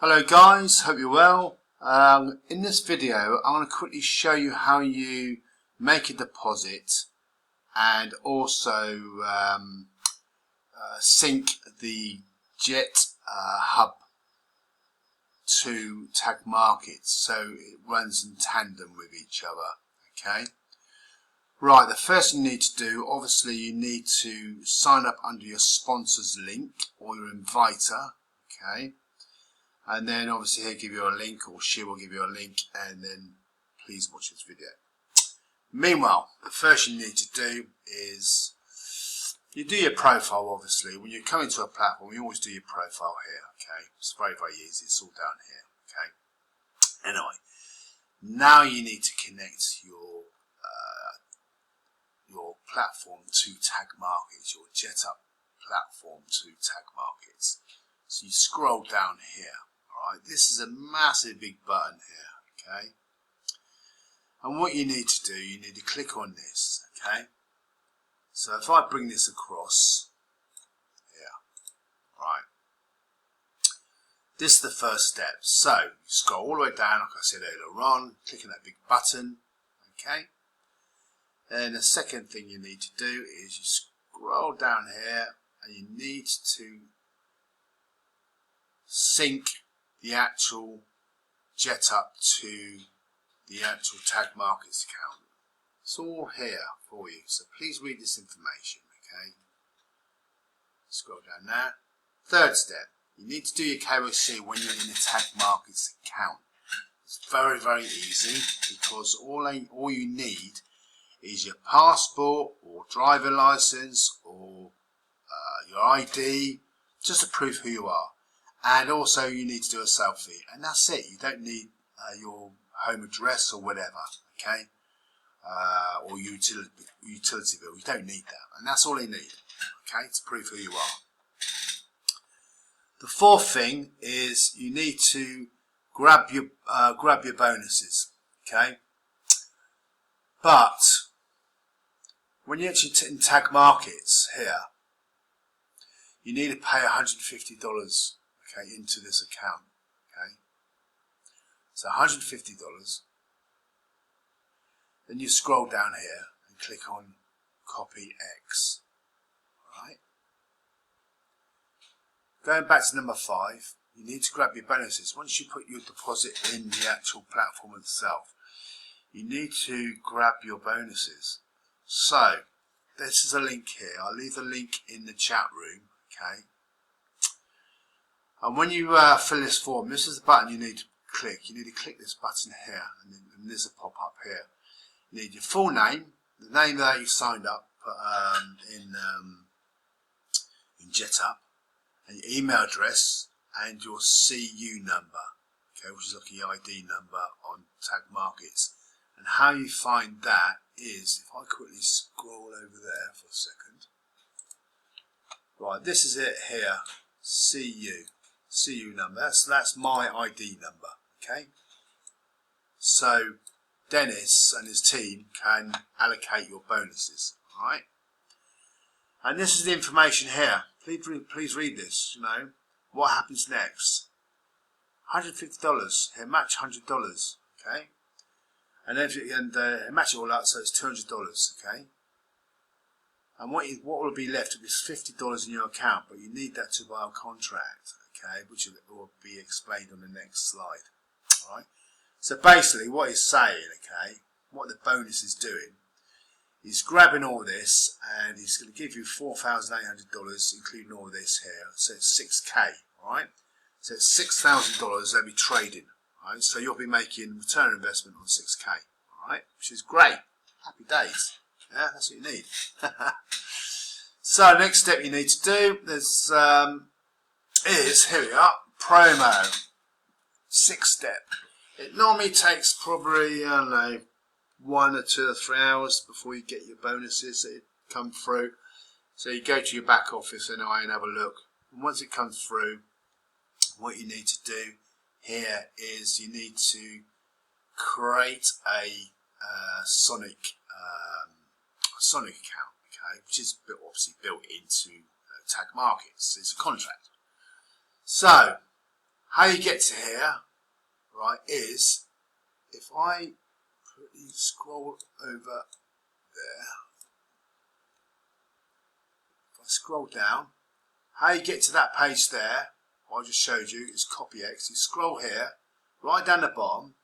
Hello guys, hope you're well. In this video I'm going to quickly show you how you make a deposit and also sync the Jet hub to Tagmarkets so it runs in tandem with each other. Okay. Right, the first thing you need to do, obviously you need to sign up under your sponsor's link or your inviter. Okay. And then obviously he'll give you a link, or she will give you a link, and then please watch this video. Meanwhile, the first thing you need to do is you do your profile. Obviously when you come into a platform you always do your profile here. Okay, it's very easy, it's all down here. Okay, anyway, now you need to connect your platform to Tagmarkets, your JetUp platform to Tagmarkets. So you scroll down here. Alright, this is a massive big button here, okay? And what you need to do, you need to click on this, okay? So if I bring this across here, right, this is the first step. So you scroll all the way down, like I said earlier on, click on that big button, okay? And the second thing you need to do is you scroll down here and you need to sync the actual JetUp to the actual Tagmarkets account. It's all here for you, so please read this information, okay? Scroll down there. Third step, you need to do your KYC when you're in the Tagmarkets account. It's very easy because all you need is your passport or driver license or your ID, just to prove who you are. And also you need to do a selfie, and that's it. You don't need your home address or whatever, okay, or utility bill. You don't need that, and that's all you need, okay, to prove who you are. The fourth thing is you need to grab your bonuses, okay. But when you're actually in Tagmarkets here, you need to pay $150. Okay, into this account, okay, so $150. Then you scroll down here and click on copy X. Alright, going back to number 5, you need to grab your bonuses. Once you put your deposit in the actual platform itself, you need to grab your bonuses. So this is a link here. I'll leave the link in the chat room, okay. And when you fill this form, this is the button you need to click. You need to click this button here, and there's a pop-up here. You need your full name, the name that you signed up in JetUp, and your email address, and your CU number, okay, which is like your ID number on Tagmarkets. And how you find that is, if I quickly scroll over there for a second. Right, this is it here, CU number. That's my ID number, okay? So Dennis and his team can allocate your bonuses, alright? And this is the information here. Please read this, you know. What happens next? $150, he'll match $100, okay? And he'll match it all up, so it's $200, okay? And what will be left is $50 in your account, but you need that to buy a contract, okay, which will be explained on the next slide. Alright, so basically what he's saying, okay, what the bonus is doing, he's grabbing all this and he's going to give you $4,800, including all this here, so it's 6k, alright, so it's $6,000 they'll be trading, alright, so you'll be making return on investment on 6k, alright, which is great, happy days, yeah, that's what you need. So next step you need to do is, here we are, promo, 6th step. It normally takes probably, I don't know, 1 or 2 or 3 hours before you get your bonuses that come through. So you go to your back office anyway and have a look. And once it comes through, what you need to do here is you need to create a Sonic account, okay, which is obviously built into Tagmarkets. It's a contract. So How you get to here, right, is if I scroll over there, if I scroll down, how you get to that page there, I just showed you, is copy X. You scroll here, right down the bottom,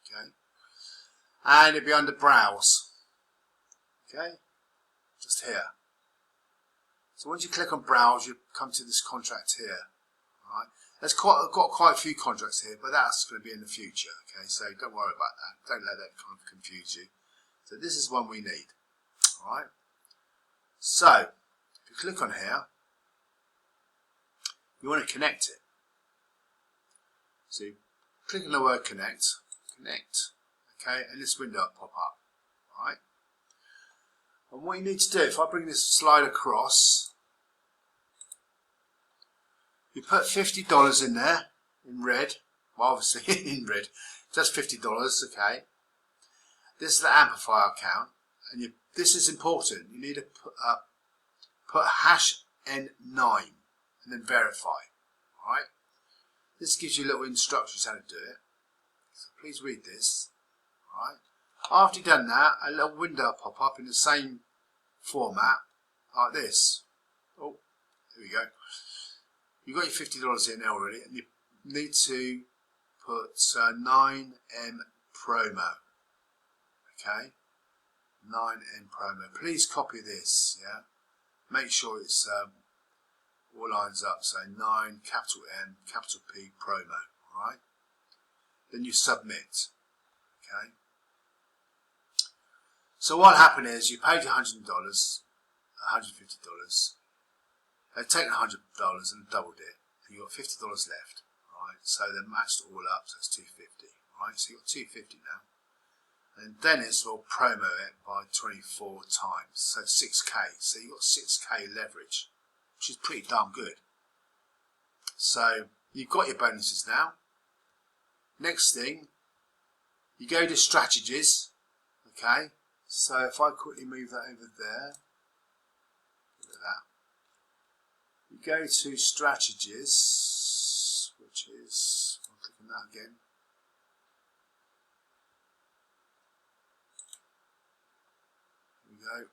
okay, and it'll be under browse, okay, just here. So once you click on browse, you come to this contract here, right. There's got quite a few contracts here, but that's going to be in the future, okay, so don't worry about that. Don't let that kind of confuse you. So this is one we need, alright. So if you click on here, you want to connect it. So you click on the word connect, okay, and this window will pop up, alright. And what you need to do, if I bring this slide across, you put $50 in there, in red, well obviously in red, just $50, okay. This is the amplifier account, and this is important. You need to put hash N9 and then verify, alright. This gives you little instructions how to do it, so please read this, alright. After you've done that, a little window will pop up in the same format, like this. Oh, here we go. You've got your $50 in there already, and you need to put 9M promo. Okay, 9M promo. Please copy this. Yeah, make sure it's all lines up. So 9 capital M capital P promo. All right. Then you submit. Okay. So what happened is you paid $100, $150. They've taken $100 and doubled it, and you got $50 left, right? So they matched it all up, so it's $250, right? So you got $250 now, and Dennis will promo it by 24 times, so 6k. So you got 6k leverage, which is pretty darn good. So you've got your bonuses now. Next thing, you go to strategies, okay? So if I quickly move that over there, look at that. You go to strategies, which is, I'll click on that again. Here we go.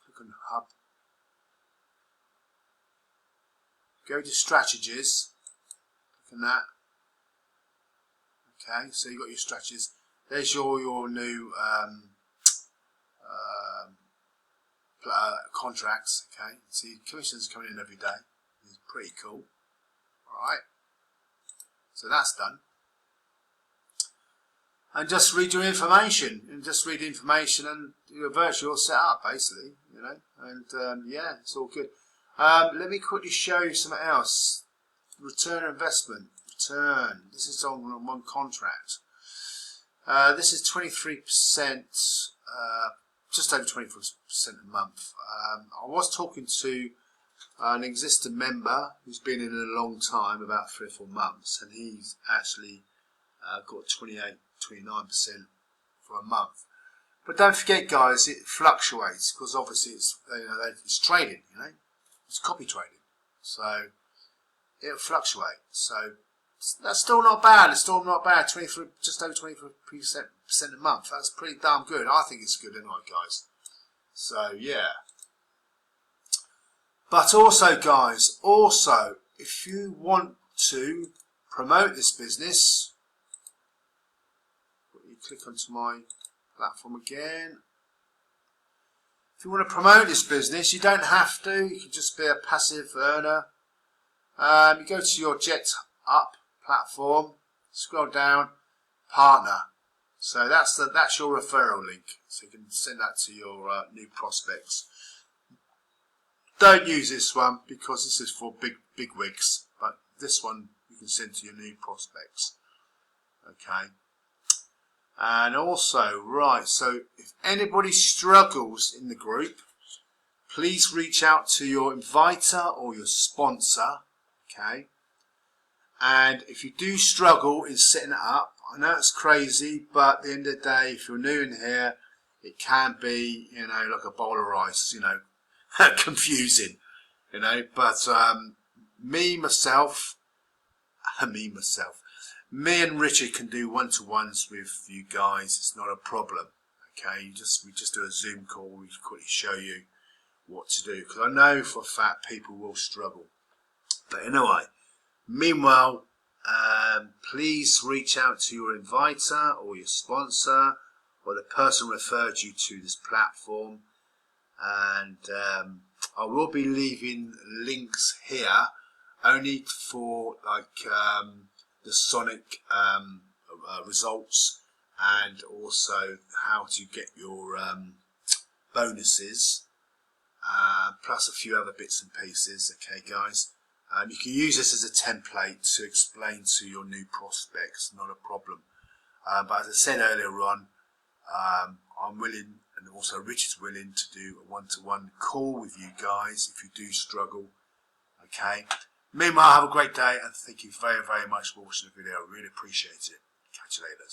Click on hub. Go to strategies. Click on that. Okay, so you've got your strategies. There's your new contracts. Okay, see commissions coming in every day. It's pretty cool. All right, so that's done. And just read your information, and you're virtually all set up basically, you know. And yeah, it's all good. Let me quickly show you something else. Return on investment. Return. This is on one contract. This is 23%, just over 24% a month. I was talking to an existing member who's been in a long time, about 3 or 4 months, and he's actually got 29% for a month. But don't forget, guys, it fluctuates because obviously it's it's trading, it's copy trading, so it'll fluctuate. So that's still not bad. It's still not bad. 23, just over 23% a month. That's pretty damn good. I think it's good, anyway, guys. So yeah. But also, guys, if you want to promote this business, you click onto my platform again. If you want to promote this business, you don't have to. You can just be a passive earner. You go to your Jet Up platform, scroll down, partner. So that's your referral link. So you can send that to your new prospects. Don't use this one because this is for big wigs, but this one you can send to your new prospects. Okay. And also, right, so if anybody struggles in the group, please reach out to your inviter or your sponsor, okay? And if you do struggle in setting it up, I know it's crazy, but at the end of the day, if you're new in here, it can be, like a bowl of rice, confusing, But me, myself, me and Richard can do one-to-ones with you guys. It's not a problem. Okay, we just do a Zoom call. We quickly show you what to do, because I know for a fact people will struggle. But anyway, meanwhile, please reach out to your inviter or your sponsor or the person referred you to this platform, and I will be leaving links here only for the Sonic results, and also how to get your bonuses, plus a few other bits and pieces. Okay, guys, you can use this as a template to explain to your new prospects, not a problem. But as I said earlier on, I'm willing, and also Richard's willing, to do a one-to-one call with you guys if you do struggle. Okay. Meanwhile, have a great day, and thank you very, very much for watching the video. I really appreciate it. Catch you later.